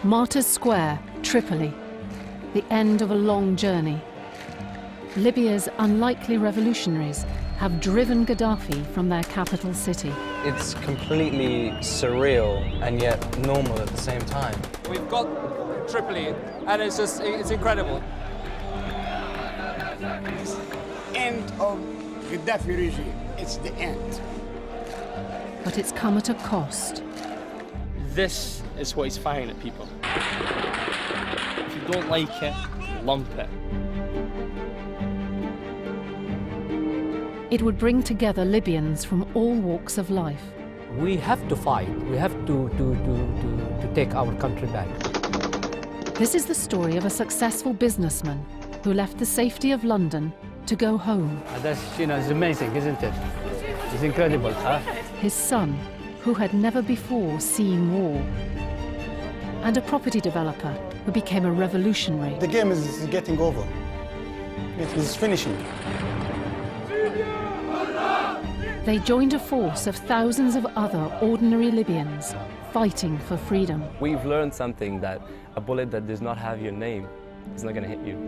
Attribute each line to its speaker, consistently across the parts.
Speaker 1: Martyrs Square, Tripoli, the end of a long journey. Libya's unlikely revolutionaries have driven Gaddafi from their capital city.
Speaker 2: It's completely surreal and yet normal at the same time.
Speaker 3: We've got Tripoli, and it's incredible.
Speaker 4: End of Gaddafi regime. It's the end.
Speaker 1: But it's come at a cost.
Speaker 5: This is what he's firing at people. If you don't like it, lump it.
Speaker 1: It would bring together Libyans from all walks of life.
Speaker 6: We have to fight. We have to take our country back.
Speaker 1: This is the story of a successful businessman who left the safety of London to go home.
Speaker 6: That's, it's amazing, isn't it? It's incredible, huh?
Speaker 1: His son, who had never before seen war. And a property developer who became a revolutionary.
Speaker 7: The game is getting over. It is finishing.
Speaker 1: They joined a force of thousands of other ordinary Libyans fighting for freedom.
Speaker 2: We've learned something, that a bullet that does not have your name is not going to hit you.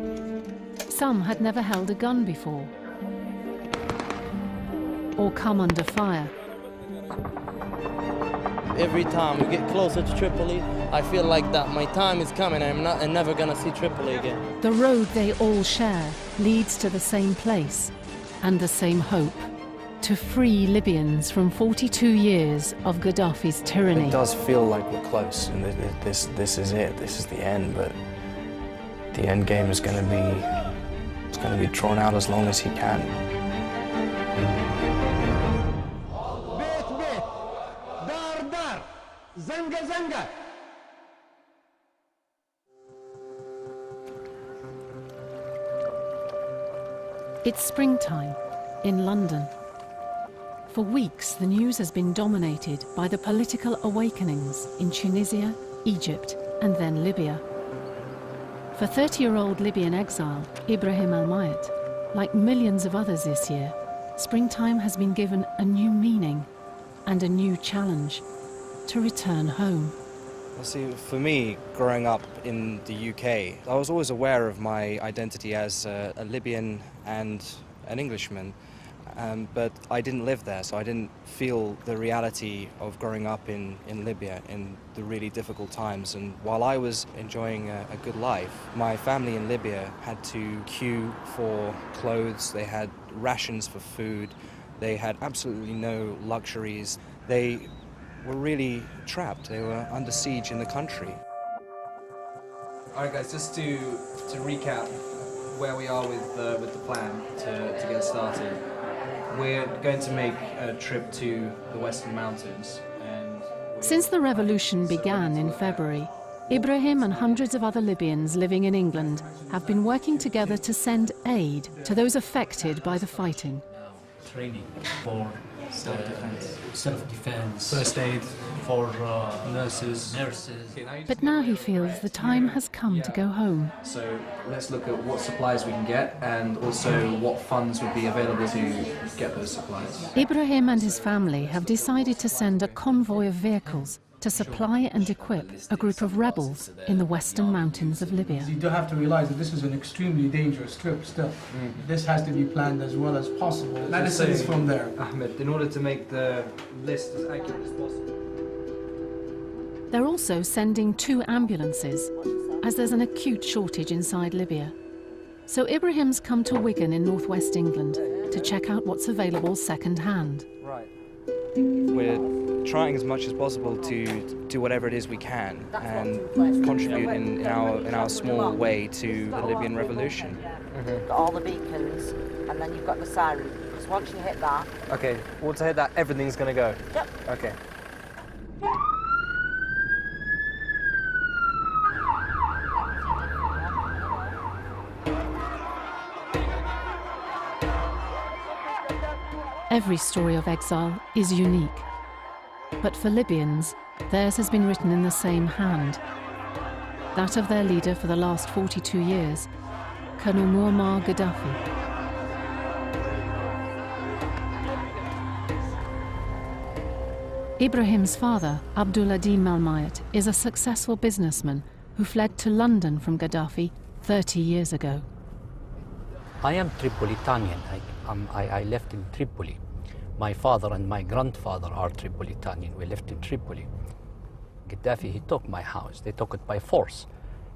Speaker 1: Some had never held a gun before or come under fire.
Speaker 8: Every time we get closer to Tripoli, I feel like that my time is coming. I'm never going to see Tripoli again.
Speaker 1: The road they all share leads to the same place and the same hope. To free Libyans from 42 years of Gaddafi's tyranny.
Speaker 2: It does feel like we're close, and this is it. This is the end. But the end game is going to be drawn out as long as he can.
Speaker 1: It's springtime in London. For weeks, the news has been dominated by the political awakenings in Tunisia, Egypt, and then Libya. For 30-year-old Libyan exile Ibrahim Al-Mayet, like millions of others this year, springtime has been given a new meaning and a new challenge: to return home.
Speaker 2: Well, see, for me, growing up in the UK, I was always aware of my identity as a Libyan and an Englishman. But I didn't live there, so I didn't feel the reality of growing up in Libya in the really difficult times. And while I was enjoying a good life, my family in Libya had to queue for clothes, they had rations for food, they had absolutely no luxuries. They were really trapped, they were under siege in the country.
Speaker 3: All right, guys, just to recap where we are with the plan to get started. We're going to make a trip to the Western Mountains.
Speaker 1: Since the revolution began in February, Ibrahim and hundreds of other Libyans living in England have been working together to send aid to those affected by the fighting.
Speaker 9: Training for self-defense,
Speaker 5: First aid
Speaker 9: for nurses.
Speaker 1: But now he feels the time has come to go home.
Speaker 3: So let's look at what supplies we can get and also what funds would be available to get those supplies.
Speaker 1: Ibrahim and his family have decided to send a convoy of vehicles to supply and equip a group of rebels in the western mountains of Libya.
Speaker 10: You do have to realize that this is an extremely dangerous trip still. This has to be planned as well as possible. Medicine is from there.
Speaker 3: Ahmed, in order to make the list as accurate as possible.
Speaker 1: They're also sending 2 ambulances, as there's an acute shortage inside Libya. So Ibrahim's come to Wigan in northwest England to check out what's available second-hand.
Speaker 2: Right. We're trying as much as possible to do whatever it is we can and contribute in our small way to the Libyan revolution.
Speaker 11: All the beacons, and then you've got the siren. Because once you hit that...
Speaker 2: Okay, once I hit that, everything's going to go?
Speaker 11: Yep.
Speaker 2: Okay.
Speaker 1: Every story of exile is unique. But for Libyans, theirs has been written in the same hand. That of their leader for the last 42 years, Colonel Muammar Gaddafi. Ibrahim's father, Abduladim Al-Mayat, is a successful businessman who fled to London from Gaddafi 30 years ago.
Speaker 6: I am Tripolitanian. I left in Tripoli. My father and my grandfather are Tripolitanian. We lived in Tripoli. Gaddafi, he took my house. They took it by force.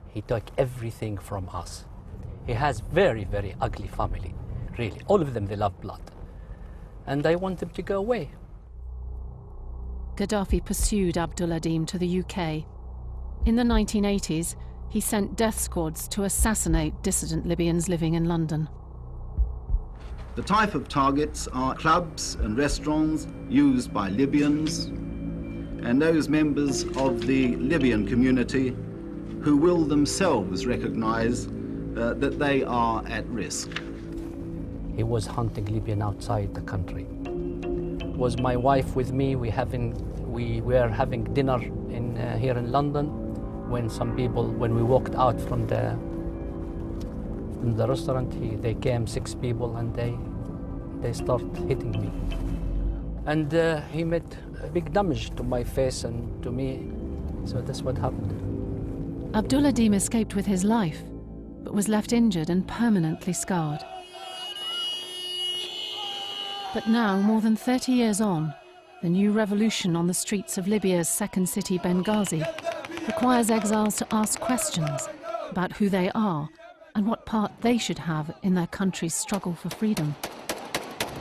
Speaker 6: He took everything from us. He has very, very ugly family, really. All of them, they love blood. And I want them to go away.
Speaker 1: Gaddafi pursued Abduladim to the UK. In the 1980s, he sent death squads to assassinate dissident Libyans living in London.
Speaker 12: The type of targets are clubs and restaurants used by Libyans and those members of the Libyan community who will themselves recognize that they are at risk.
Speaker 6: He was hunting Libyan outside the country. Was my wife with me? We were having dinner here in London when we walked out from the restaurant, they came 6 people and they started hitting me. And he made a big damage to my face and to me, so that's what happened.
Speaker 1: Abduladim escaped with his life, but was left injured and permanently scarred. But now, more than 30 years on, the new revolution on the streets of Libya's second city, Benghazi, requires exiles to ask questions about who they are and what part they should have in their country's struggle for freedom.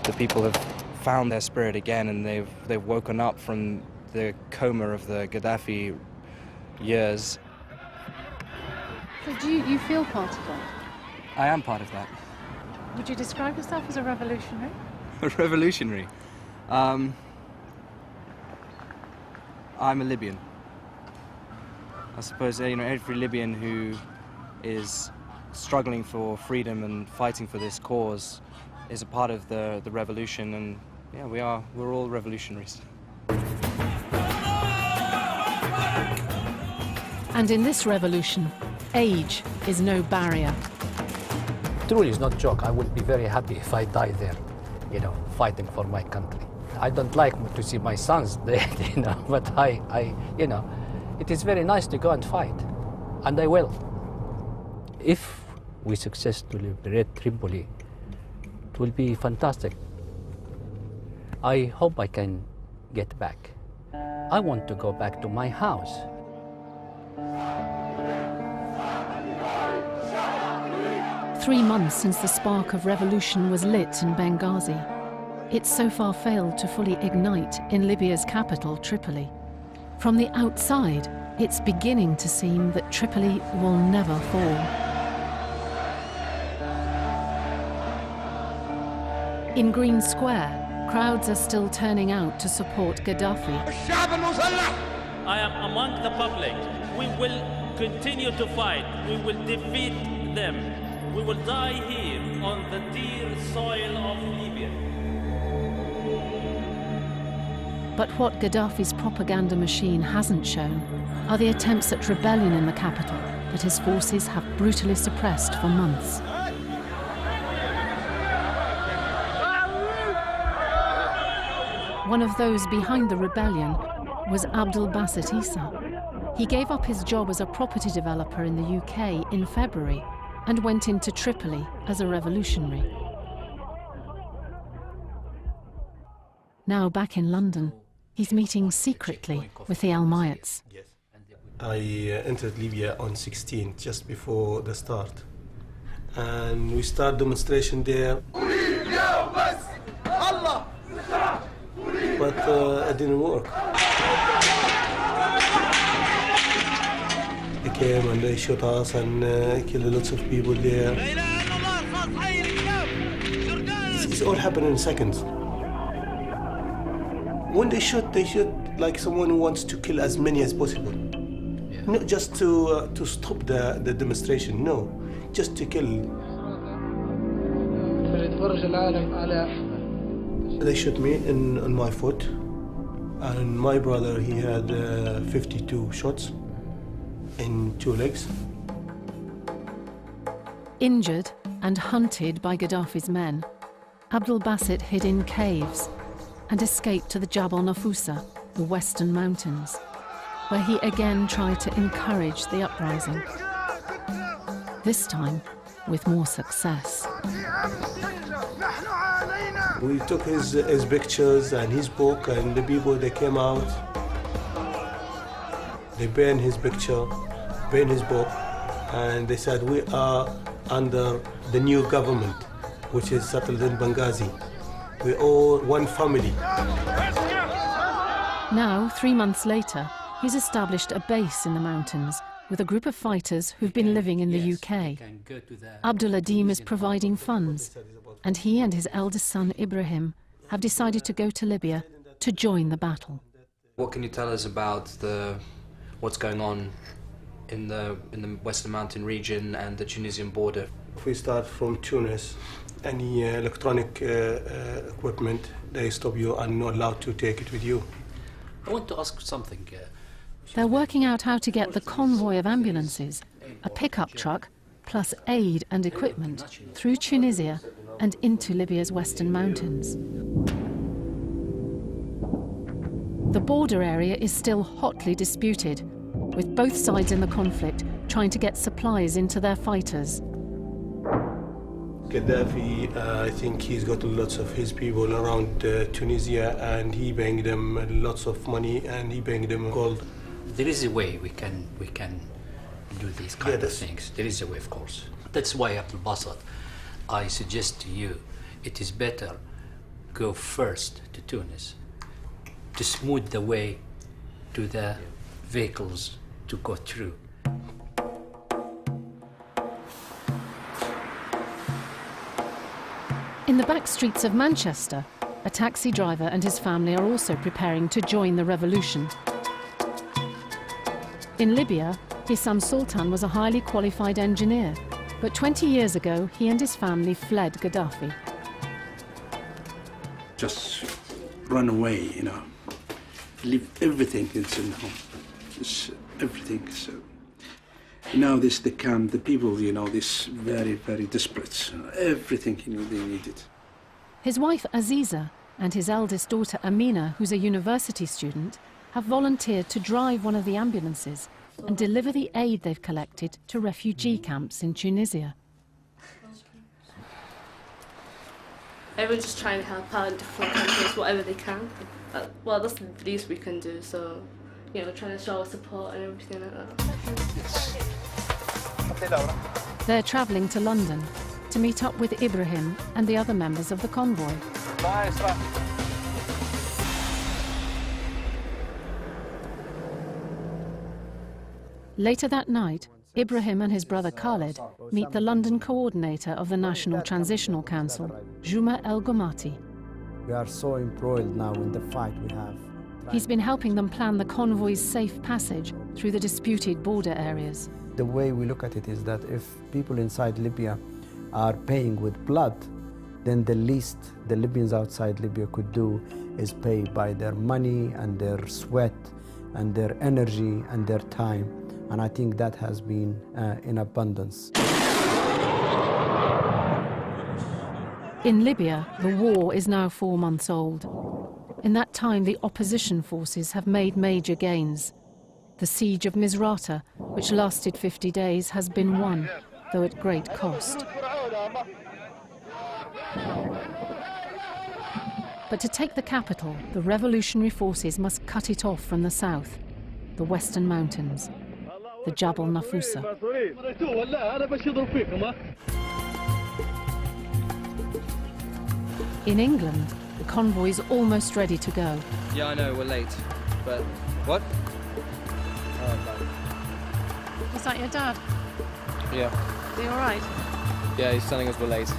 Speaker 2: The people have found their spirit again, and they've woken up from the coma of the Gaddafi years.
Speaker 1: So do you feel part of that?
Speaker 2: I am part of that.
Speaker 1: Would you describe yourself as a revolutionary?
Speaker 2: A revolutionary? I'm a Libyan. I suppose, every Libyan who is struggling for freedom and fighting for this cause is a part of the revolution, and yeah, we're all revolutionaries.
Speaker 1: And in this revolution, age is no barrier.
Speaker 6: Truly, it's not a joke. I would be very happy if I die there, fighting for my country. I don't like to see my sons dead, but it is very nice to go and fight, and I will. If we successfully liberate Tripoli, it will be fantastic. I hope I can get back. I want to go back to my house.
Speaker 1: Three months since the spark of revolution was lit in Benghazi, it's so far failed to fully ignite in Libya's capital, Tripoli. From the outside, it's beginning to seem that Tripoli will never fall. In Green Square, crowds are still turning out to support Gaddafi.
Speaker 13: I am among the public. We will continue to fight. We will defeat them. We will die here on the dear soil of Libya.
Speaker 1: But what Gaddafi's propaganda machine hasn't shown are the attempts at rebellion in the capital that his forces have brutally suppressed for months. One of those behind the rebellion was Abdul Basit Issa. He gave up his job as a property developer in the UK in February and went into Tripoli as a revolutionary. Now back in London, he's meeting secretly with the Al-Mayats.
Speaker 7: I entered Libya on 16th, just before the start. And we start demonstration there. But it didn't work. They came and they shot us and killed lots of people there. It's all happened in seconds. When they shoot like someone who wants to kill as many as possible. Yeah. Not just to stop the demonstration, no, just to kill. They shot me on my foot, and my brother, he had 52 shots in 2 legs.
Speaker 1: Injured and hunted by Gaddafi's men, Abdul Basit hid in caves and escaped to the Jabal Nafusa, the Western Mountains, where he again tried to encourage the uprising. This time with more success.
Speaker 7: We took his pictures and his book, and the people, they came out. They banned his picture, banned his book, and they said, we are under the new government, which is settled in Benghazi. We're all one family.
Speaker 1: Now, 3 months later, he's established a base in the mountains with a group of fighters who've been living in the UK. Abdul Adim is providing funds, and he and his eldest son Ibrahim have decided to go to Libya to join the battle.
Speaker 2: What can you tell us about what's going on in the Western Mountain region and the Tunisian border?
Speaker 7: If we start from Tunis, any electronic equipment, they stop you and not allowed to take it with you.
Speaker 6: I want to ask something.
Speaker 1: They're working out how to get the convoy of ambulances, a pickup truck, plus aid and equipment through Tunisia and into Libya's Western Mountains. The border area is still hotly disputed, with both sides in the conflict trying to get supplies into their fighters.
Speaker 7: Gaddafi, I think he's got lots of his people around Tunisia, and he paying them lots of money, and he paying them gold.
Speaker 6: There is a way we can do these kind of things. There is a way, of course. That's why, Abdul Basat, I suggest to you, it is better go first to Tunis to smooth the way to the vehicles to go through.
Speaker 1: In the back streets of Manchester, a taxi driver and his family are also preparing to join the revolution. In Libya, Hissam Sultan was a highly qualified engineer, but 20 years ago, he and his family fled Gaddafi.
Speaker 14: Just run away, you know. Leave everything in home. Just everything. So now this the camp, the people, you know, this very, very desperate. Everything, you know, they needed.
Speaker 1: His wife Aziza and his eldest daughter Amina, who's a university student, have volunteered to drive one of the ambulances and deliver the aid they've collected to refugee camps in Tunisia.
Speaker 15: Everyone's just trying to help out in different countries, whatever they can. Well, that's the least we can do, so, you know, trying to show our support and everything like that.
Speaker 1: They're travelling to London to meet up with Ibrahim and the other members of the convoy. Later that night, Ibrahim and his brother Khaled meet the London coordinator of the National Transitional Council, Juma El-Gomati.
Speaker 16: We are so embroiled now in the fight we have.
Speaker 1: He's been helping them plan the convoy's safe passage through the disputed border areas.
Speaker 16: The way we look at it is that if people inside Libya are paying with blood, then the least the Libyans outside Libya could do is pay by their money and their sweat and their energy and their time. And I think that has been in abundance.
Speaker 1: In Libya, the war is now 4 months old. In that time, the opposition forces have made major gains. The siege of Misrata, which lasted 50 days, has been won, though at great cost. But to take the capital, the revolutionary forces must cut it off from the south, the Western Mountains, the Jabal Nafusa. In England, the convoy's almost ready to go.
Speaker 2: Yeah, I know, we're late, but... What?
Speaker 1: Is that your dad?
Speaker 2: Yeah.
Speaker 1: Are you all right?
Speaker 2: Yeah, he's telling us we're late.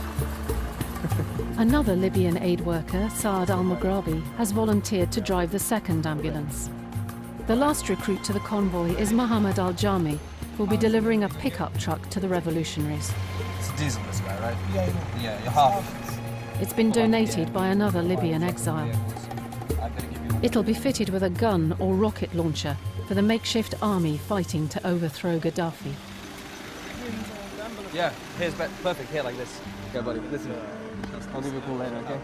Speaker 1: Another Libyan aid worker, Saad al-Mughrabi, has volunteered to drive the second ambulance. The last recruit to the convoy is Mohammed al-Jami, who will be delivering a pickup truck to the revolutionaries.
Speaker 3: It's diesel, this guy, right? Yeah, you're half.
Speaker 1: It's been donated by another Libyan exile. It'll be fitted with a gun or rocket launcher for the makeshift army fighting to overthrow Gaddafi.
Speaker 3: Yeah, here's perfect, here like this. Okay, buddy, listen. I'll give you a call later, okay?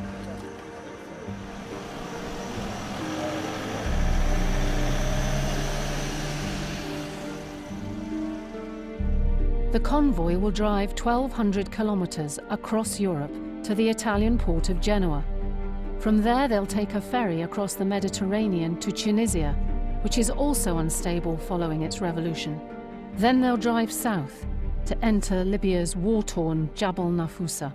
Speaker 1: The convoy will drive 1,200 kilometers across Europe to the Italian port of Genoa. From there, they'll take a ferry across the Mediterranean to Tunisia, which is also unstable following its revolution. Then they'll drive south to enter Libya's war-torn Jabal Nafusa.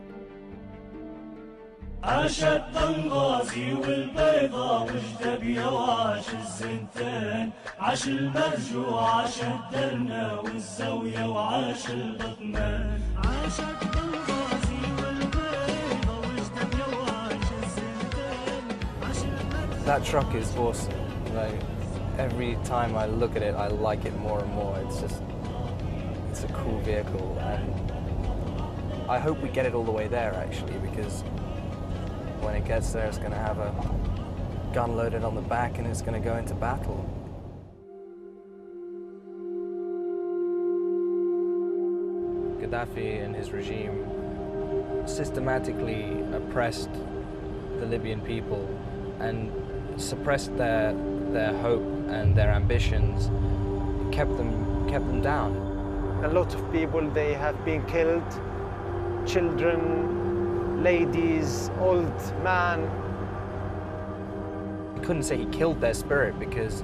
Speaker 17: عاش الطنغازي والبيضة وجدبية وعاش الزنتين عاش المرجو عاش الدرنا والزاوية وعاش البطمان عاش الطنغازي والبيضة وجدبية وعاش الزنتين عاش المرجو.
Speaker 2: That truck is awesome. Like, every time I look at it, I like it more and more. It's a cool vehicle, and I hope we get it all the way there, actually, because when it gets there, it's going to have a gun loaded on the back and it's going to go into battle. Gaddafi and his regime systematically oppressed the Libyan people and suppressed their hope and their ambitions, kept them down.
Speaker 18: A lot of people, they have been killed, children, ladies, old man.
Speaker 2: I couldn't say he killed their spirit, because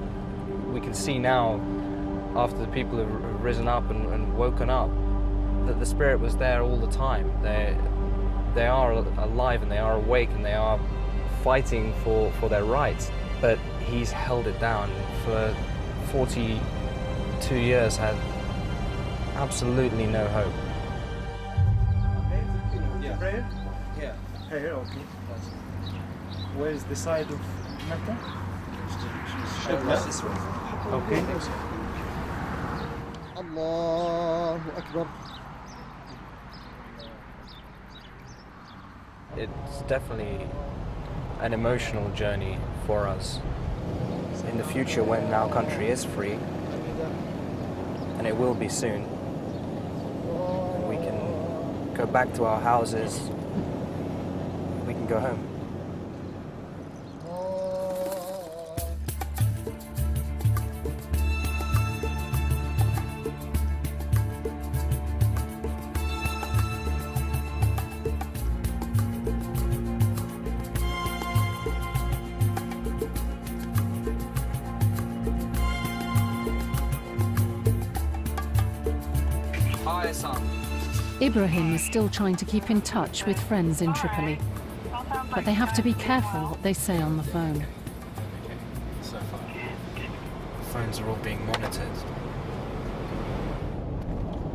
Speaker 2: we can see now, after the people have risen up and woken up, that the spirit was there all the time. They are alive and they are awake and they are fighting for their rights. But he's held it down for 42 years, had absolutely no hope.
Speaker 18: Yeah. Here, okay. Where is the side of Mecca? This way. Okay.
Speaker 19: Allahu Akbar.
Speaker 2: It's definitely an emotional journey for us. In the future, when our country is free, and it will be soon, we can go back to our houses, we can go home. Hi, Sam.
Speaker 1: Ibrahim is still trying to keep in touch with friends in Tripoli, but they have to be careful what they say on the phone.
Speaker 2: So far, phones are all being monitored.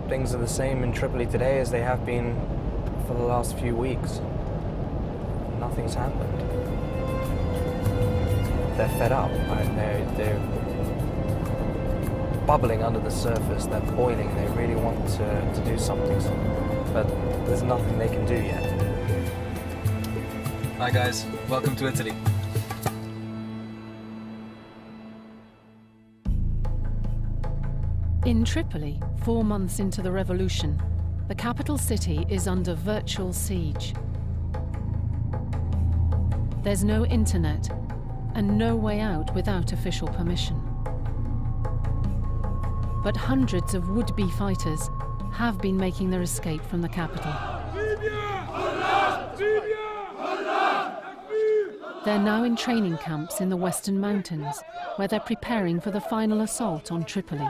Speaker 2: Things are the same in Tripoli today as they have been for the last few weeks. Nothing's happened. They're fed up, right? They're bubbling under the surface, they're boiling, they really want to do something, but there's nothing they can do yet. Hi guys, welcome to Italy.
Speaker 1: In Tripoli, 4 months into the revolution, the capital city is under virtual siege. There's no internet and no way out without official permission. But hundreds of would-be fighters have been making their escape from the capital. They're now in training camps in the Western Mountains, where they're preparing for the final assault on Tripoli.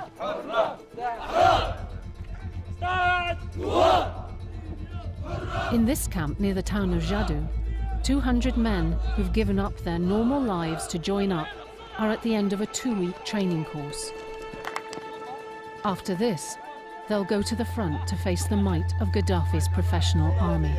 Speaker 1: In this camp near the town of Jadou, 200 men who've given up their normal lives to join up are at the end of a 2-week training course. After this, they'll go to the front to face the might of Gaddafi's professional army.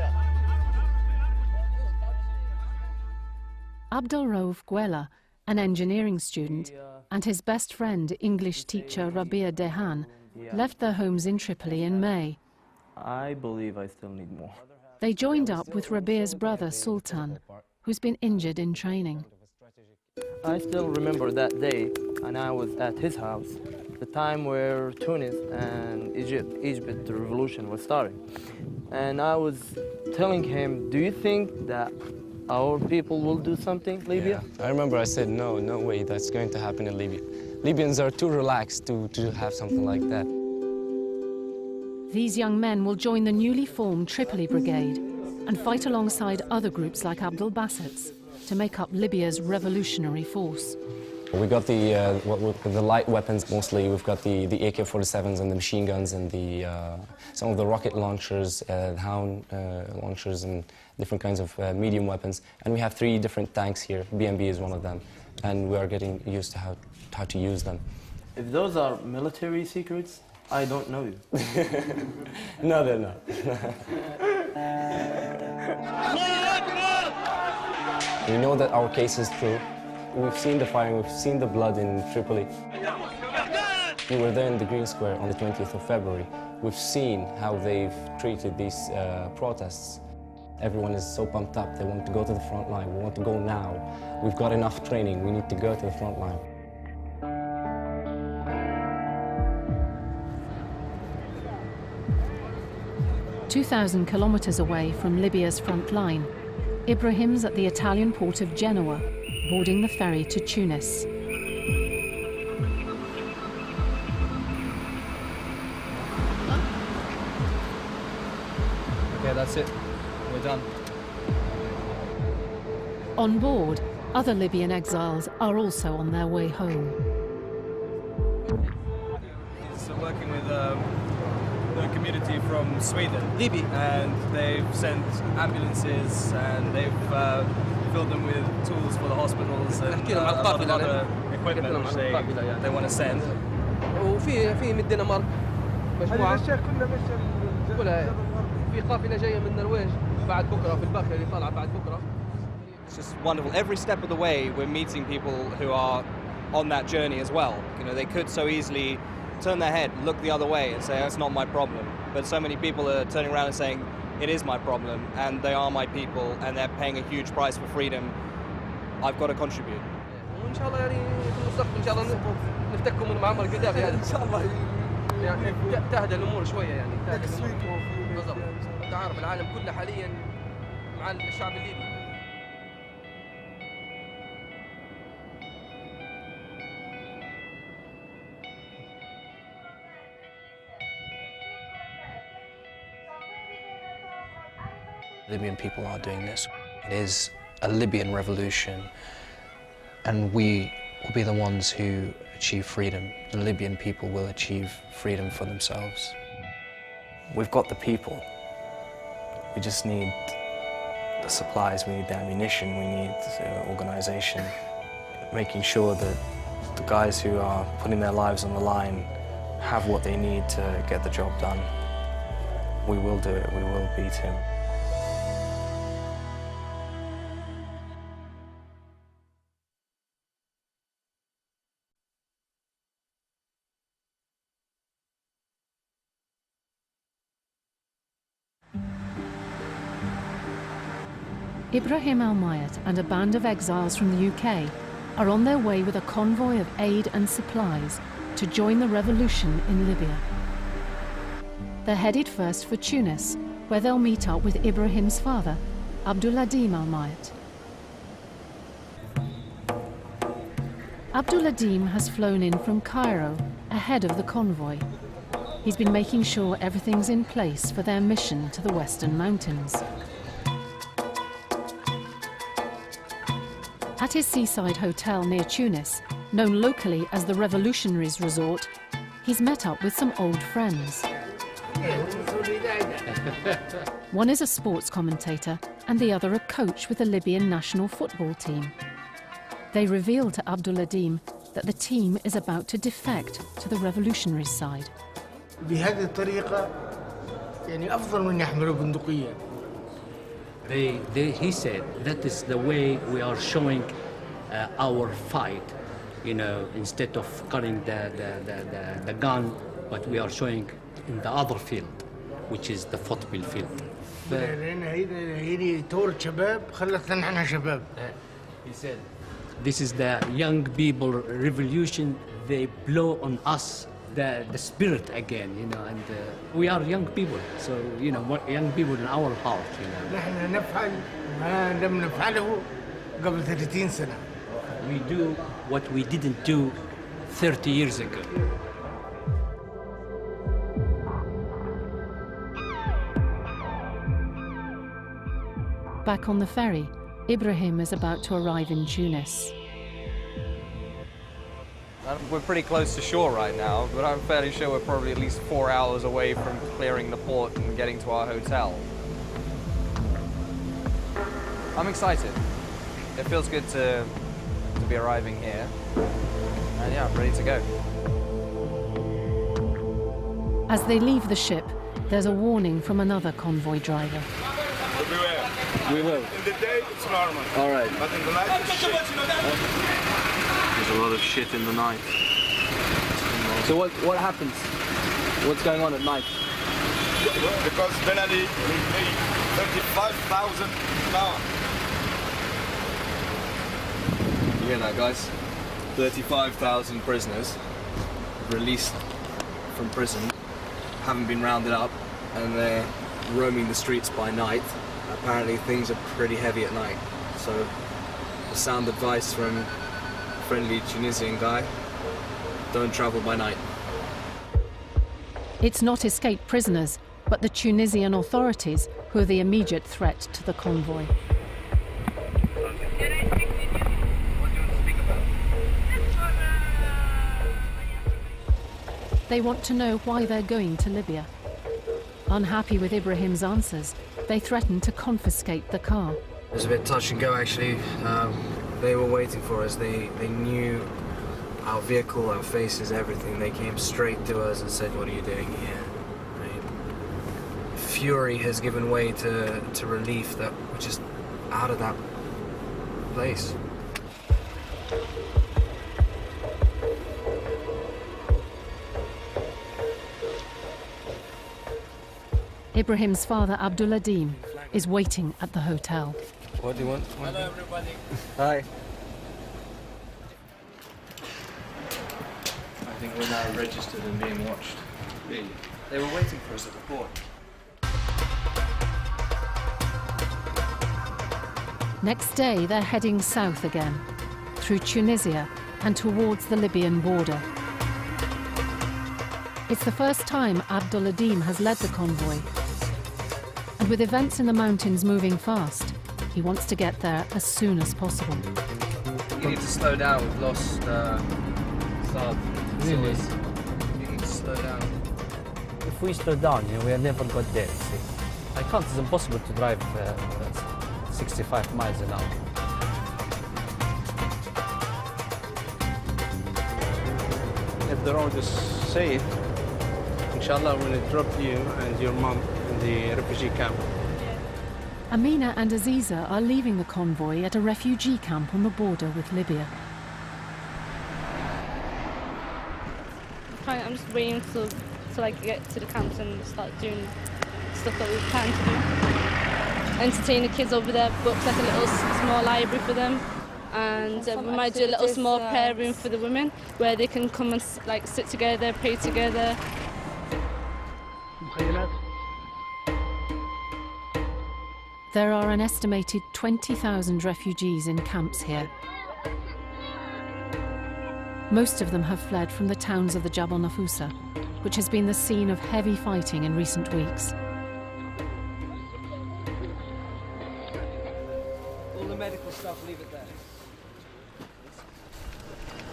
Speaker 1: Abdelraouf Guela, an engineering student, and his best friend, English teacher Rabia Dehan, left their homes in Tripoli in May.
Speaker 20: I believe I still need more.
Speaker 1: They joined up with Rabia's brother, Sultan, who's been injured in training.
Speaker 8: I still remember that day, and I was at his house, the time where Tunis and Egypt, the revolution was starting. And I was telling him, do you think that our people will do something, Libya?
Speaker 21: Yeah. I remember I said, no way that's going to happen in Libya. Libyans are too relaxed to have something like that.
Speaker 1: These young men will join the newly formed Tripoli Brigade and fight alongside other groups like Abdul Bassett's to make up Libya's revolutionary force.
Speaker 21: We got the light weapons mostly. We've got the AK-47s and the machine guns and some of the rocket launchers, Hound launchers and different kinds of medium weapons. And we have 3 different tanks here. BMB is one of them. And we are getting used to how to use them.
Speaker 8: If those are military secrets, I don't know you.
Speaker 21: No, they're not. We know that our case is true. We've seen the firing, we've seen the blood in Tripoli. We were there in the Green Square on the 20th of February. We've seen how they've treated these protests. Everyone is so pumped up, they want to go to the front line. We want to go now. We've got enough training, we need to go to the front line.
Speaker 1: "2,000 kilometers away from Libya's front line, Ibrahim's at the Italian port of Genoa, boarding the ferry to Tunis.
Speaker 3: Okay, that's it. We're done.
Speaker 1: On board, other Libyan exiles are also on their way home.
Speaker 2: He's working with the community from Sweden, Libya, and they've sent ambulances and they've filled them with tools for the hospitals and a lot of other equipment which they want to send.
Speaker 4: وفي من الدنمارك مجموعة كلها في قافلة جاية من النرويج بعد بكرة في الباخرة اللي طالعة بعد بكرة.
Speaker 2: It's just wonderful. Every step of the way, we're meeting people who are on that journey as well. You know, they could so easily turn their head, look the other way and say, oh, it's not my problem. But so many people are turning around and saying, it is my problem, and they are my people, and they're paying a huge price for freedom. I've got to contribute.
Speaker 4: وإن شاء الله يعني في المستقبل إن شاء الله نفتكوا من معمر القذافي هذا. إن شاء الله. يعني تهدى الأمور شوية يعني. تهدى الأمور. بالضبط. أنت عارف العالم كله حاليا مع الشعب الليبي.
Speaker 22: Libyan people are doing this. It is a Libyan revolution, and we will be the ones who achieve freedom. The Libyan people will achieve freedom for themselves.
Speaker 21: We've got the people. We just need the supplies, we need the ammunition, we need the organisation, making sure that the guys who are putting their lives on the line have what they need to get the job done. We will do it, we will beat him.
Speaker 1: Ibrahim Al-Mayat and a band of exiles from the UK are on their way with a convoy of aid and supplies to join the revolution in Libya. They're headed first for Tunis, where they'll meet up with Ibrahim's father, Abduladim Al-Mayat. Abduladim has flown in from Cairo ahead of the convoy. He's been making sure everything's in place for their mission to the Western Mountains. At his seaside hotel near Tunis, known locally as the Revolutionaries Resort, he's met up with some old friends. One is a sports commentator and the other a coach with the Libyan national football team. They reveal to Abduladim that the team is about to defect to the revolutionaries' side.
Speaker 23: بهذه الطريقة يعني أفضل من يحملوا بندقية.
Speaker 6: He said that is the way we are showing our fight, you know, instead of cutting the gun, but we are showing in the other field, which is the football field. He said, this is the young people revolution, they blow on us the spirit again, you know, and we are young people, so, you know, young people in our heart, you know.
Speaker 23: نحن نفعل ما لم نفعله قبل 30 سنة.
Speaker 6: We do what we didn't do 30 years ago.
Speaker 1: Back on the ferry, Ibrahim is about to arrive in Tunis.
Speaker 2: We're pretty close to shore right now, but I'm fairly sure we're probably at least 4 hours away from clearing the port and getting to our hotel. I'm excited. It feels good to be arriving here. And yeah, I'm ready to go.
Speaker 1: As they leave the ship, there's a warning from another convoy driver.
Speaker 5: Beware.
Speaker 2: We will.
Speaker 5: In the day, it's normal.
Speaker 2: All right.
Speaker 5: But in the night, it's shit.
Speaker 2: There's a lot of shit in the night.
Speaker 8: So what happens? What's going on at night?
Speaker 5: Because Ben Ali will pay 35,000 an hour.
Speaker 2: You hear that, guys? 35,000 prisoners released from prison, haven't been rounded up, and they're roaming the streets by night. Apparently things are pretty heavy at night. So the sound advice from a friendly Tunisian guy, don't travel by night.
Speaker 1: It's not escaped prisoners, but the Tunisian authorities who are the immediate threat to the convoy. They want to know why they're going to Libya. Unhappy with Ibrahim's answers, they threaten to confiscate the car.
Speaker 2: It was a bit touch and go, actually. They were waiting for us. They knew our vehicle, our faces, everything. They came straight to us and said, "What are you doing here?" Right? Fury has given way to relief that we're just out of that place.
Speaker 1: Ibrahim's father, Abduladim, is waiting at the hotel.
Speaker 2: What do you want?
Speaker 5: Hello, everybody.
Speaker 2: Hi. I think we're now registered and being watched. Really? They were waiting for us at the port.
Speaker 1: Next day, they're heading south again, through Tunisia and towards the Libyan border. It's the first time Abduladim has led the convoy. And with events in the mountains moving fast, he wants to get there as soon as possible.
Speaker 2: You need to slow down. We've lost Saad.
Speaker 6: Really?
Speaker 2: You need to slow down.
Speaker 6: If we slow down, we are never got there, you see. I can't, it's impossible to drive 65 miles an hour.
Speaker 18: If the road is safe, inshallah, we'll drop you and your mom in the refugee camp.
Speaker 1: Amina and Aziza are leaving the convoy at a refugee camp on the border with Libya.
Speaker 15: I'm just waiting to like get to the camps and start doing stuff that we plan to do. Entertain the kids over there, books like a little small library for them, and we might do a little small prayer room for the women where they can come and like sit together, pray together.
Speaker 1: There are an estimated 20,000 refugees in camps here. Most of them have fled from the towns of the Jabal Nafusa, which has been the scene of heavy fighting in recent weeks.
Speaker 2: All the medical stuff, leave it there.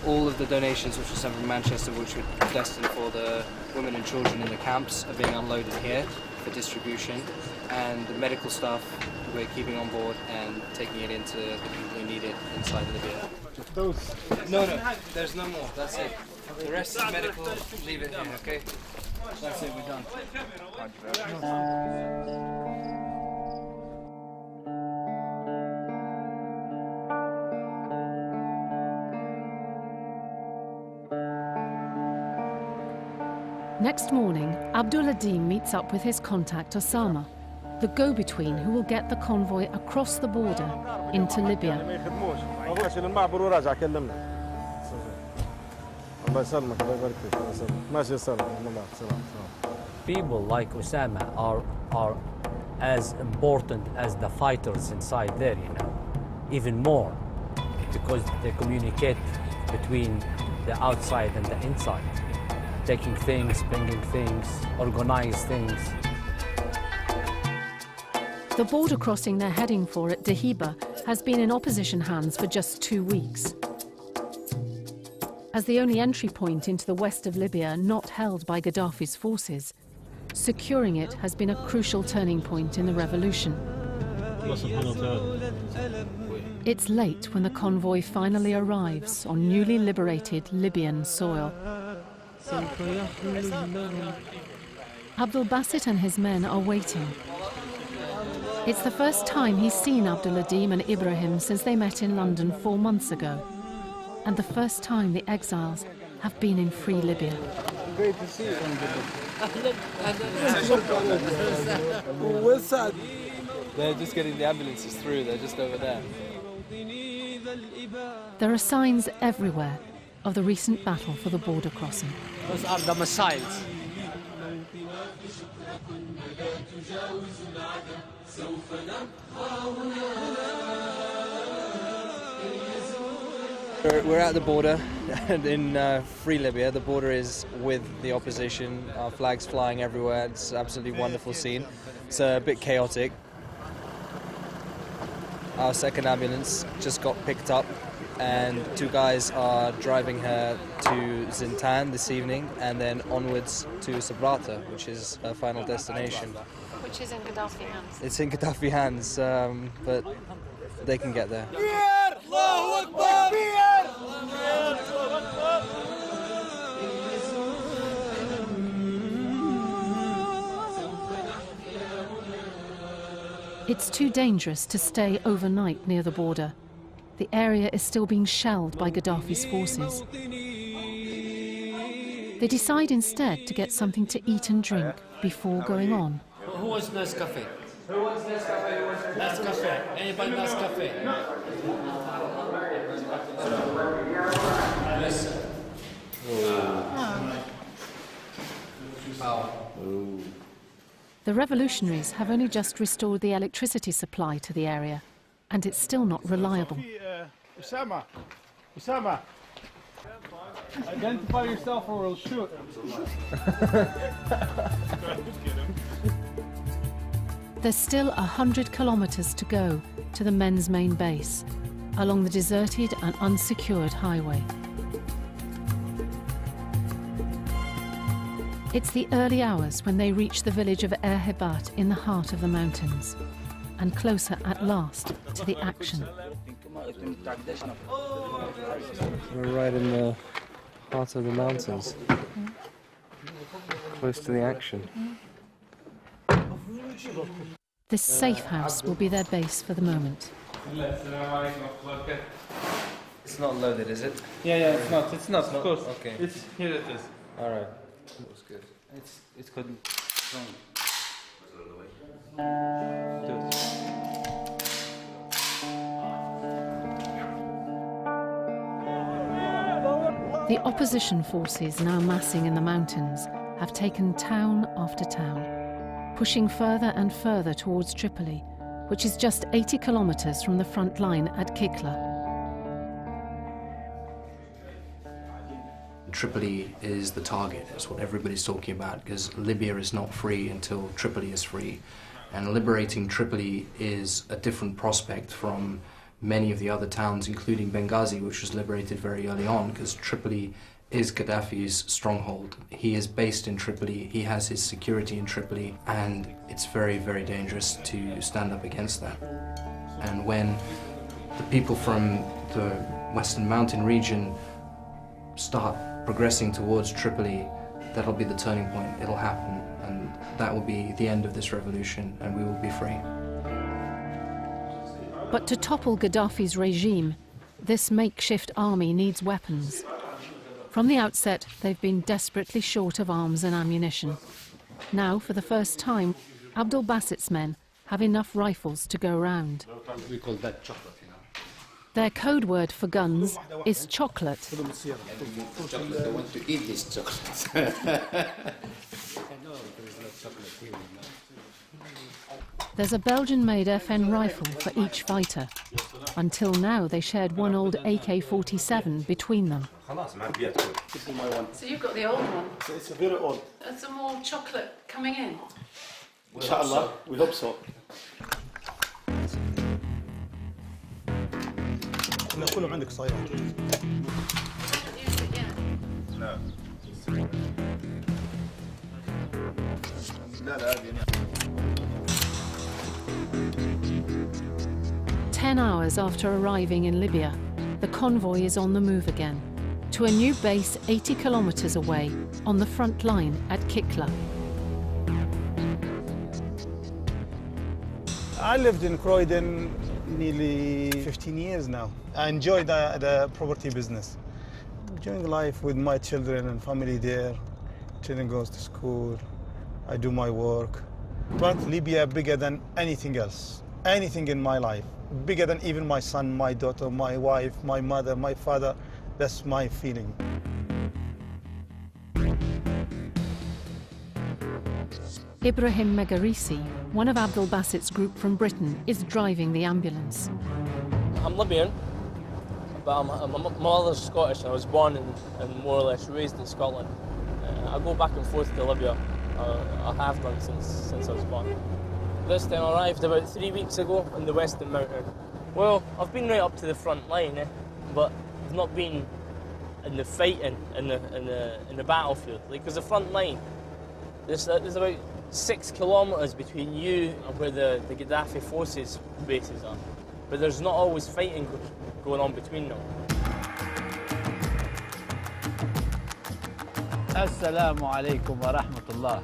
Speaker 2: All of the donations which were sent from Manchester, which were destined for the women and children in the camps, are being unloaded here for distribution. And the medical stuff we're keeping on board and taking it into the people who need it inside Libya.
Speaker 18: Those?
Speaker 2: No, there's no more. That's it. The rest is medical. Leave it here, okay? That's it, we're done.
Speaker 1: Next morning, Abduladim meets up with his contact Osama, the go-between who will get the convoy across the border into Libya.
Speaker 6: People like Osama are as important as the fighters inside there, even more, because they communicate between the outside and the inside, taking things, bringing things, organize things.
Speaker 1: The border crossing they're heading for at Dahiba has been in opposition hands for just 2 weeks. As the only entry point into the west of Libya not held by Gaddafi's forces, securing it has been a crucial turning point in the revolution. It's late when the convoy finally arrives on newly liberated Libyan soil. Abdul Basit and his men are waiting. It's the first time he's seen Abdul Adim and Ibrahim since they met in London 4 months ago, and the first time the exiles have been in free Libya.
Speaker 9: Great to see you. They're just getting the ambulances through, they're just over there.
Speaker 1: There are signs everywhere of the recent battle for the border crossing.
Speaker 9: Those are the missiles. We're at the border in free Libya. The border is with the opposition. Our flags flying everywhere. It's an absolutely wonderful scene. It's a bit chaotic. Our second ambulance just got picked up and 2 guys are driving her to Zintan this evening and then onwards to Sabrata, which is her final destination.
Speaker 1: Which is in Gaddafi hands.
Speaker 9: It's in Gaddafi hands, but they can get there.
Speaker 1: It's too dangerous to stay overnight near the border. The area is still being shelled by Gaddafi's forces. They decide instead to get something to eat and drink before going on.
Speaker 6: Who wants Nescafe? Who wants Nescafe? Nescafe. Anybody Nescafe? Yes.
Speaker 1: The revolutionaries have only just restored the electricity supply to the area, and it's still not reliable.
Speaker 10: Usama, identify yourself or we'll shoot.
Speaker 1: There's still 100 kilometers to go to the men's main base, along the deserted and unsecured highway. It's the early hours when they reach the village of Erhebat in the heart of the mountains, and closer at last to the action.
Speaker 9: We're right in the heart of the mountains, close to the action.
Speaker 1: This safe house will be their base for the moment.
Speaker 9: It's not loaded, is it?
Speaker 10: Yeah, it's not, of course.
Speaker 9: Okay.
Speaker 10: It's, here it is.
Speaker 9: All right. Looks good.
Speaker 10: It's good.
Speaker 1: The opposition forces now massing in the mountains have taken town after town, pushing further and further towards Tripoli, which is just 80 kilometers from the front line at Kikla.
Speaker 22: Tripoli is the target. That's what everybody's talking about, because Libya is not free until Tripoli is free. And liberating Tripoli is a different prospect from many of the other towns, including Benghazi, which was liberated very early on, because Tripoli is Gaddafi's stronghold. He is based in Tripoli, he has his security in Tripoli, and it's very, very dangerous to stand up against that. And when the people from the Western Mountain region start progressing towards Tripoli, that'll be the turning point. It'll happen, and that will be the end of this revolution, and we will be free.
Speaker 1: But to topple Gaddafi's regime, this makeshift army needs weapons. From the outset, they've been desperately short of arms and ammunition. Now, for the first time, Abdul Basit's men have enough rifles to go round.
Speaker 6: We call that chocolate, you know.
Speaker 1: Their code word for guns is chocolate.
Speaker 6: Chocolate, they want to eat this chocolate.
Speaker 1: There's a Belgian-made FN rifle for each fighter. Until now, they shared one old AK-47 between them.
Speaker 11: This is my one.
Speaker 1: So you've got the old one?
Speaker 11: It's very old.
Speaker 1: There's some more chocolate coming in?
Speaker 11: Inshallah, we hope so.
Speaker 7: لا كلهم عندك صايرات.
Speaker 5: لا لا هذه
Speaker 1: 10 hours after arriving in Libya, the convoy is on the move again, to a new base 80 kilometers away on the front line at Kikla.
Speaker 7: I lived in Croydon nearly 15 years now. I enjoy the property business. Enjoying life with my children and family there. Children goes to school. I do my work. But Libya bigger than anything else. Anything in my life. Bigger than even my son, my daughter, my wife, my mother, my father. That's my feeling.
Speaker 1: Ibrahim Megarisi, one of Abdul Basset's group from Britain, is driving the ambulance.
Speaker 12: I'm Libyan, but my mother's Scottish and I was born and more or less raised in Scotland. I go back and forth to Libya. I have done since I was born. This time I arrived about 3 weeks ago in the Western Mountain. Well, I've been right up to the front line, but I've not been in the fighting, in the battlefield. Like, there's a front line. There's about 6 kilometres between you and where the Gaddafi forces bases are. But there's not always fighting going on between them.
Speaker 6: Assalamu alaikum wa rahmatullah.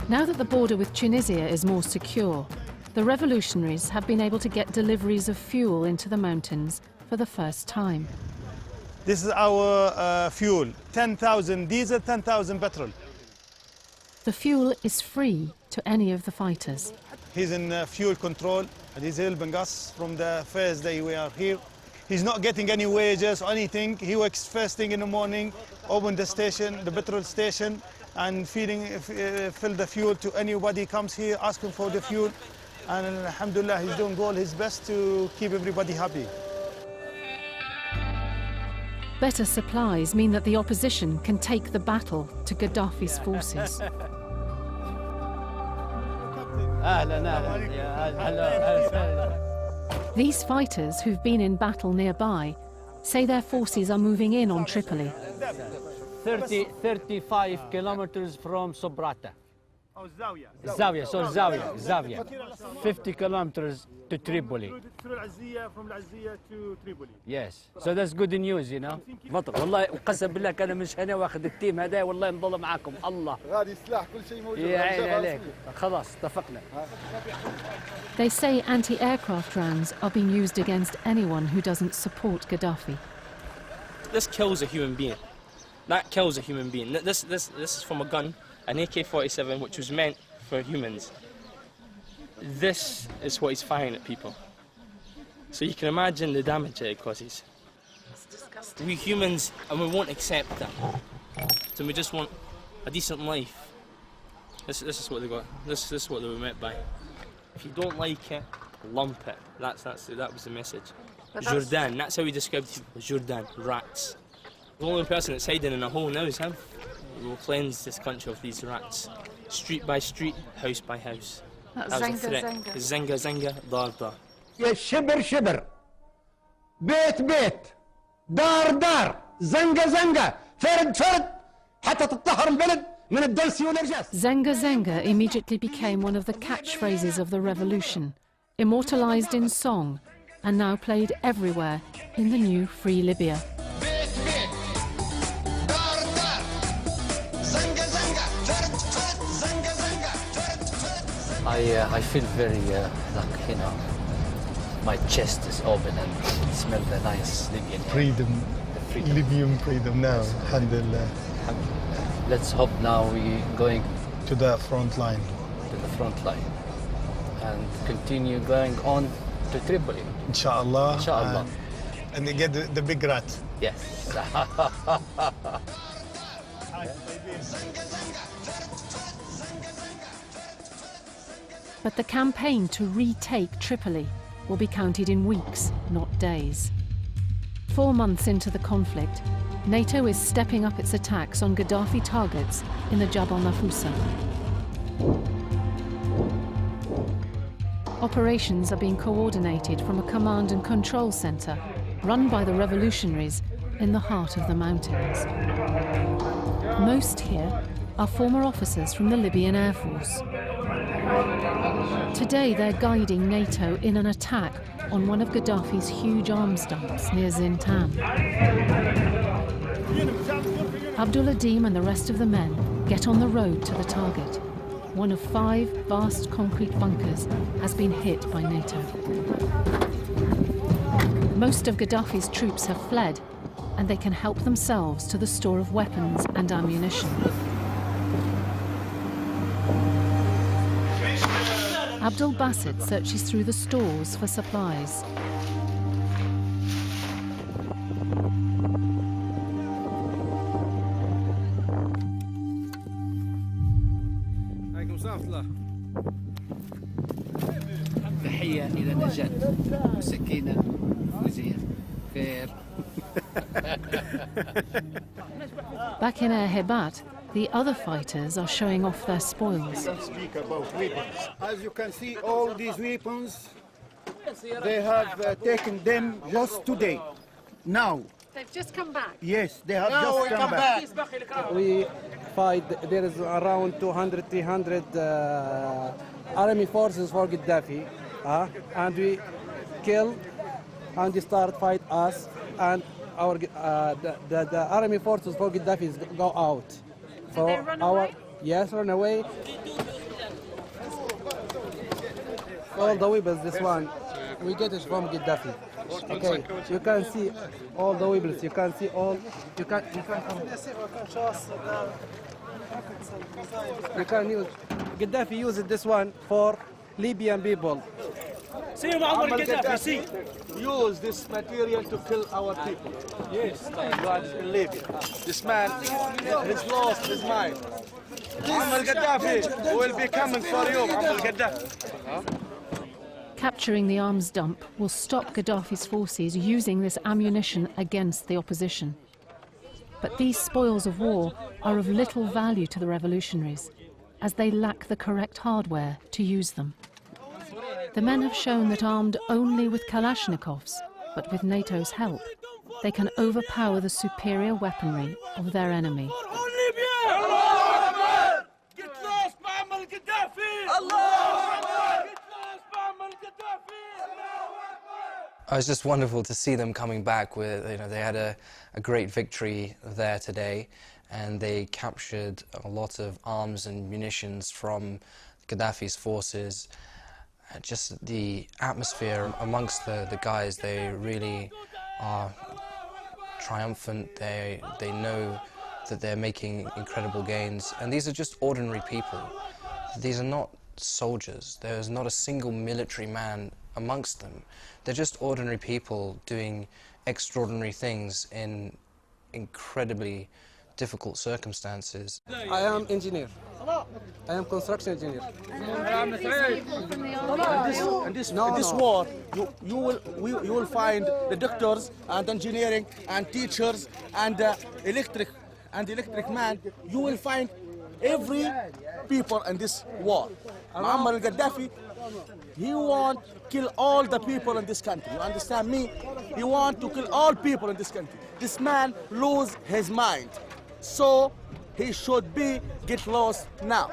Speaker 1: Now that the border with Tunisia is more secure, the revolutionaries have been able to get deliveries of fuel into the mountains for the first time.
Speaker 7: This is our fuel, 10,000 diesel, 10,000 petrol.
Speaker 1: The fuel is free to any of the fighters.
Speaker 7: He's in fuel control and he's helping us from the first day we are here. He's not getting any wages or anything. He works first thing in the morning, open the station, the petrol station, and fill the fuel to anybody comes here asking for the fuel. And alhamdulillah, he's doing all his best to keep everybody happy.
Speaker 1: Better supplies mean that the opposition can take the battle to Gaddafi's forces. These fighters, who've been in battle nearby, say their forces are moving in on Tripoli.
Speaker 6: 35 kilometers from Sabrata. Zawiya. 50 kilometers to Tripoli.
Speaker 7: From Al-Azziya to Tripoli.
Speaker 6: Yes, so that's good news, you know. بطل والله وقسم بالله كان مش هنا واخذ التيم هذا والله نضل معاكم الله.
Speaker 7: غادي سلاح كل شيء موجود.
Speaker 6: يا عيني عليك خلاص اتفقنا.
Speaker 1: They say anti-aircraft rounds are being used against anyone who doesn't support Gaddafi.
Speaker 12: This kills a human being. That kills a human being. This is from a gun, an AK-47, which was meant for humans. This is what he's firing at people. So you can imagine the damage that it causes. It's disgusting. We humans, and we won't accept that. So we just want a decent life. This is what they got. This is what they were met by. If you don't like it, lump it. That was the message. Jordan, that's how we described people. Jordan, rats. The only person that's hiding in a hole now is him. We will cleanse this country of these rats. Street by street, house by house. That was a threat. Zenga, dar.
Speaker 13: يا شبر شبر بيت بيت دار دار زنقة فرد حتى تطهر البلد من الدلسي والرجاس.
Speaker 1: Zenga immediately became one of the catchphrases of the revolution, immortalized in song and now played everywhere in the new Free Libya.
Speaker 6: I feel very, like, you know, my chest is open and smell the nice Libyan air.
Speaker 7: Freedom. Libyan freedom now,
Speaker 6: yes.
Speaker 7: Alhamdulillah.
Speaker 6: Let's hope now we're going
Speaker 7: to the front line.
Speaker 6: And continue going on to Tripoli.
Speaker 7: Inshallah. And they get the big rat.
Speaker 6: Yes.
Speaker 1: But the campaign to retake Tripoli will be counted in weeks, not days. 4 months into the conflict, NATO is stepping up its attacks on Gaddafi targets in the Jabal Nafusa. Operations are being coordinated from a command and control centre run by the revolutionaries in the heart of the mountains. Most here are former officers from the Libyan Air Force. Today they're guiding NATO in an attack on one of Gaddafi's huge arms dumps near Zintan. Abdul Adim and the rest of the men get on the road to the target. One of 5 vast concrete bunkers has been hit by NATO. Most of Gaddafi's troops have fled, and they can help themselves to the store of weapons and ammunition. Abdul Basit searches through the stores for supplies.
Speaker 14: تحية إلى نجاة مسكينة فوزية خير.
Speaker 1: Back in Hebat, the other fighters are showing off their spoils.
Speaker 13: Speak about weapons. As you can see, all these weapons, they have taken them just today. Now.
Speaker 16: They've just come back?
Speaker 13: Yes, they have just come back.
Speaker 17: We fight, there is around 200, 300 army forces for Gaddafi, and we kill and they start fight us, and our the army forces for Gaddafi go out. So
Speaker 16: they run away?
Speaker 17: Yes, run away. All the weapons, this one, we get it from Gaddafi. Okay, you can see all the weapons. You can see all. You can use. Gaddafi used this one for Libyan people.
Speaker 13: Gaddafi use this material to kill our people. Yes, in Libya. This man has lost his mind. Al-Gaddafi will be coming for you, Al-Gaddafi.
Speaker 1: Capturing the arms dump will stop Gaddafi's forces using this ammunition against the opposition. But these spoils of war are of little value to the revolutionaries, as they lack the correct hardware to use them. The men have shown that armed only with Kalashnikovs, but with NATO's help, they can overpower the superior weaponry of their enemy.
Speaker 22: It was just wonderful to see them coming back with, they had a great victory there today, and they captured a lot of arms and munitions from Gaddafi's forces. Just the atmosphere amongst the guys, they really are triumphant. They know that they're making incredible gains, and these are just ordinary people. These are not soldiers. There's not a single military man amongst them. They're just ordinary people doing extraordinary things in incredibly difficult circumstances.
Speaker 17: I am engineer. I am construction engineer.
Speaker 13: In this war, you will find the doctors and engineering and teachers and electric man. You will find every people in this war. Muammar al-Gaddafi, he want to kill all the people in this country. You understand me? He want to kill all people in this country. This man lose his mind, so he should get lost now.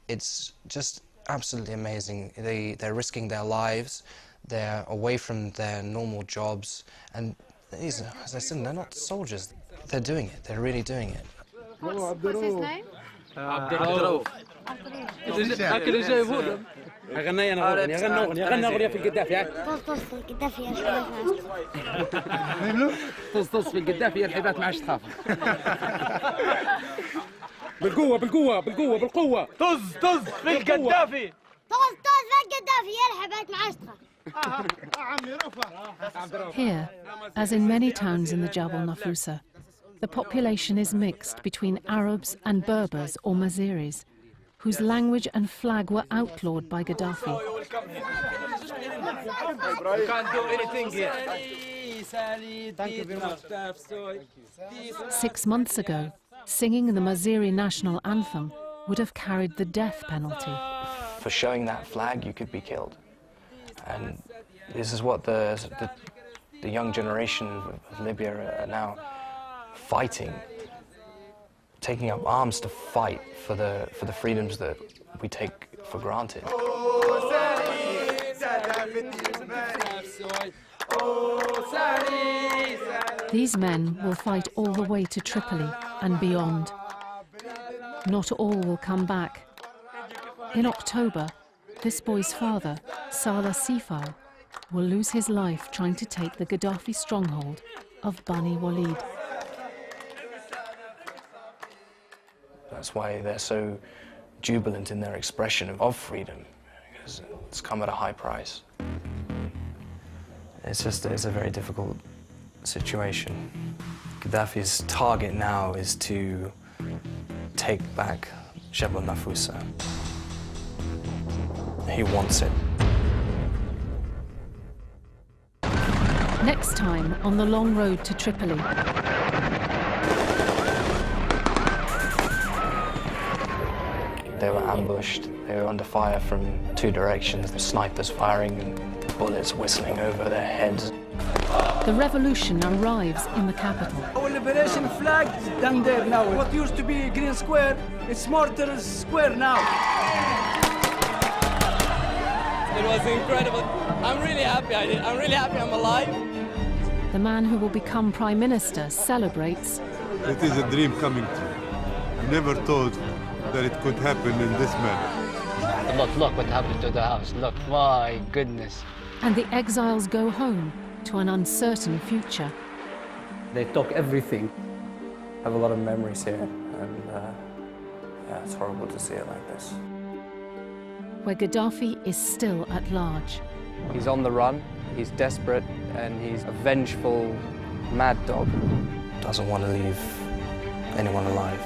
Speaker 22: It's just absolutely amazing. They're risking their lives. They're away from their normal jobs, and these, as I said, they're not soldiers. They're doing it. They're really doing it.
Speaker 16: What's his name?
Speaker 14: عبد الرؤوف غني انا غنى اغنيه في القدافي
Speaker 16: طص في القدافي يا
Speaker 14: طص في القدافي يا الحبات ما عادش تخاف بالقوه بالقوه بالقوه بالقوه طز في القدافي
Speaker 16: طص في القدافي يا الحبات ما عادش تخاف.
Speaker 1: Here, as in many towns in the Jabal Nafusa, the population is mixed between Arabs and Berbers or Maziris, whose language and flag were outlawed by Gaddafi.
Speaker 14: You can't do anything here.
Speaker 1: 6 months ago, singing the Maziri national anthem would have carried the death penalty.
Speaker 24: For showing that flag, you could be killed.
Speaker 22: And this is what the young generation of Libya are now fighting, taking up arms to fight for the freedoms that we take for granted.
Speaker 1: These men will fight all the way to Tripoli and beyond. Not all will come back. In October, this boy's father, Salah Sifal, will lose his life trying to take the Gaddafi stronghold of Bani Walid.
Speaker 22: That's why they're so jubilant in their expression of freedom, because it's come at a high price. It's a very difficult situation. Gaddafi's target now is to take back Jebel Nafusa. He wants it.
Speaker 1: Next time on the long road to Tripoli.
Speaker 22: They were ambushed. They were under fire from two directions. The snipers firing and bullets whistling over their heads.
Speaker 1: The revolution arrives in the capital.
Speaker 3: Our liberation flag is down there now. What used to be Green Square, it's Martyrs Square now.
Speaker 8: It was incredible. I'm really happy I'm really happy I'm alive.
Speaker 1: The man who will become Prime Minister celebrates.
Speaker 19: It is a dream coming true. I never thought that it could happen in this manner.
Speaker 6: Look what happened to the house. Look, my goodness.
Speaker 1: And the exiles go home to an uncertain future.
Speaker 20: They took everything.
Speaker 22: I have a lot of memories here, and yeah, it's horrible to see it like this.
Speaker 1: Where Gaddafi is still at large.
Speaker 21: He's on the run, he's desperate, and he's a vengeful mad dog.
Speaker 22: Doesn't want to leave anyone alive.